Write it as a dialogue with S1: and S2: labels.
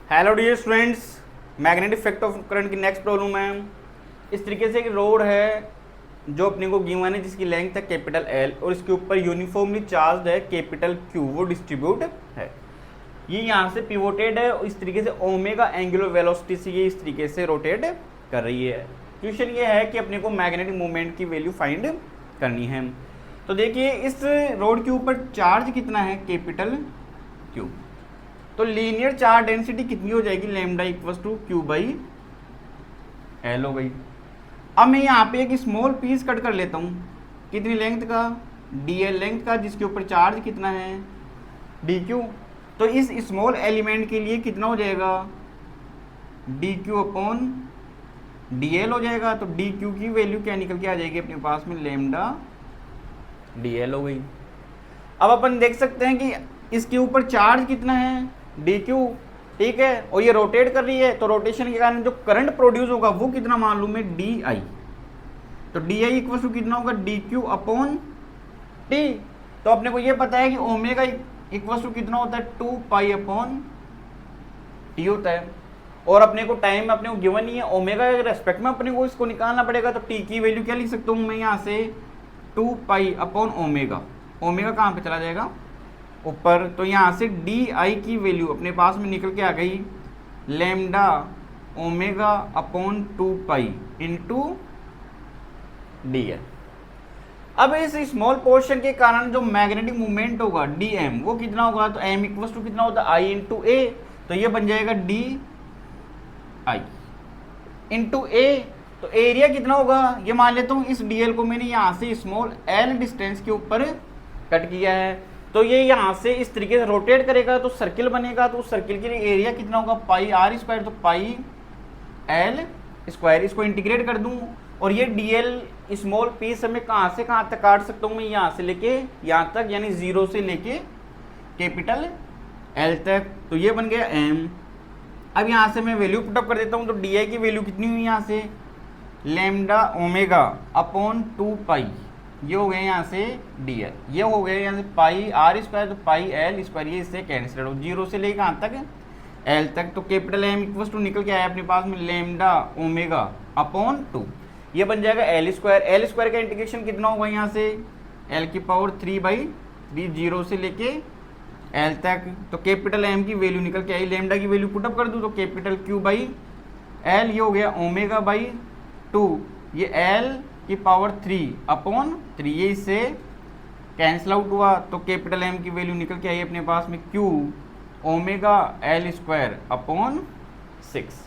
S1: Hello dear students, magnetic effect of current की next problem है। इस तरीके से एक रोड है जो अपने को गिवन है, जिसकी लेंथ है कैपिटल एल और इसके ऊपर यूनिफॉर्मली चार्ज है कैपिटल क्यू, वो डिस्ट्रीब्यूट है। ये यहाँ से पिवोटेड है और इस तरीके से ओमेगा एंगुलर वेलोसिटी से ये इस तरीके से रोटेट कर रही है। क्वेश्चन ये है कि अपने को मैग्नेटिक मोमेंट की वैल्यू फाइंड करनी है। तो देखिए इस रोड के ऊपर चार्ज कितना है, कैपिटल क्यू। तो लीनियर चार्ज डेंसिटी कितनी हो जाएगी, lambda equals to Q by L हो गई। अब मैं यहाँ पे एक स्मॉल पीस कट कर लेता हूँ, कितनी लेंथ का, डी एल लेंथ का, जिसके ऊपर चार्ज कितना है, डी क्यू। तो इस स्मॉल एलिमेंट के लिए कितना हो जाएगा, D Q upon D L हो जाएगा। तो डी क्यू की वैल्यू क्या निकल के आ जाएगी अपने पास में, लैम्डा डी एल हो गई। अब अपन देख सकते हैं कि इसके ऊपर चार्ज कितना है, डी क्यू, ठीक है, और ये रोटेट कर रही है, तो रोटेशन के कारण जो करंट प्रोड्यूस होगा वो कितना मालूम है, डी आई। तो डी आई इक्वल टू कितना होगा, डी क्यू अपॉन टी। तो अपने को ये पता है कि ओमेगा इक्वल टू कितना होता है, 2 पाई अपॉन टी होता है। और अपने को टाइम अपने को गिवन नहीं है, ओमेगा के रेस्पेक्ट में अपने को इसको निकालना पड़ेगा। तो टी की वैल्यू क्या लिख सकता हूँ मैं यहाँ से, 2 पाई अपॉन ओमेगा। ओमेगा कहाँ पे चला जाएगा, ऊपर। तो यहाँ से डी आई की वैल्यू अपने पास में निकल के आ गई, lambda omega upon 2 pi into D L. अब इस स्मॉल पोर्शन के कारण जो मैग्नेटिक मूवमेंट होगा डी एम, वो कितना होगा, तो एम इक्वल टू कितना होता है, आई इंटू ए। तो ये बन जाएगा डी आई इंटू ए। तो एरिया कितना होगा, ये मान लेता हूँ इस डी एल को मैंने यहाँ से स्मॉल एल डिस्टेंस के ऊपर कट किया है। तो ये यहाँ से इस तरीके से रोटेट करेगा तो सर्किल बनेगा। तो उस सर्किल के लिए एरिया कितना होगा, पाई आर स्क्वायर, तो पाई एल स्क्वायर। इसको इंटीग्रेट कर दूं और ये डी एल स्मॉल पीस मैं कहाँ से कहाँ तक काट सकता हूँ, मैं यहाँ से लेके यहाँ तक, यानी 0 से लेके कैपिटल एल तक। तो ये बन गया एम। अब यहाँ से मैं वैल्यू पुटअप कर देता हूँ। तो डी आई की वैल्यू कितनी हुई यहाँ से, लैम्डा ओमेगा अपॉन 2 पाई, ये हो गए यहाँ से डी एल, ये हो गए यहाँ से पाई आर स्क्वायर, तो पाई एल स्क्वायर, ये इससे कैंसिल हो, 0 से लेकर कहाँ तक, एल तक। तो कैपिटल एम इक्वल टू निकल के आया अपने पास में, लैम्डा ओमेगा अपॉन 2, ये बन जाएगा एल स्क्वायर। एल स्क्वायर का इंटीग्रेशन कितना होगा यहाँ से, एल की पावर 3/3, 0 से लेके एल तक। तो कैपिटल एम की वैल्यू निकल के आई, लैम्डा की वैल्यू पुटअप कर दूँ तो कैपिटल क्यू बाई एल, ये हो गया ओमेगा बाई 2, ये एल की पावर 3 अपॉन 3, ये इससे कैंसिल आउट हुआ। तो कैपिटल एम की वैल्यू निकल के आई अपने पास में, Q omega L square upon 6।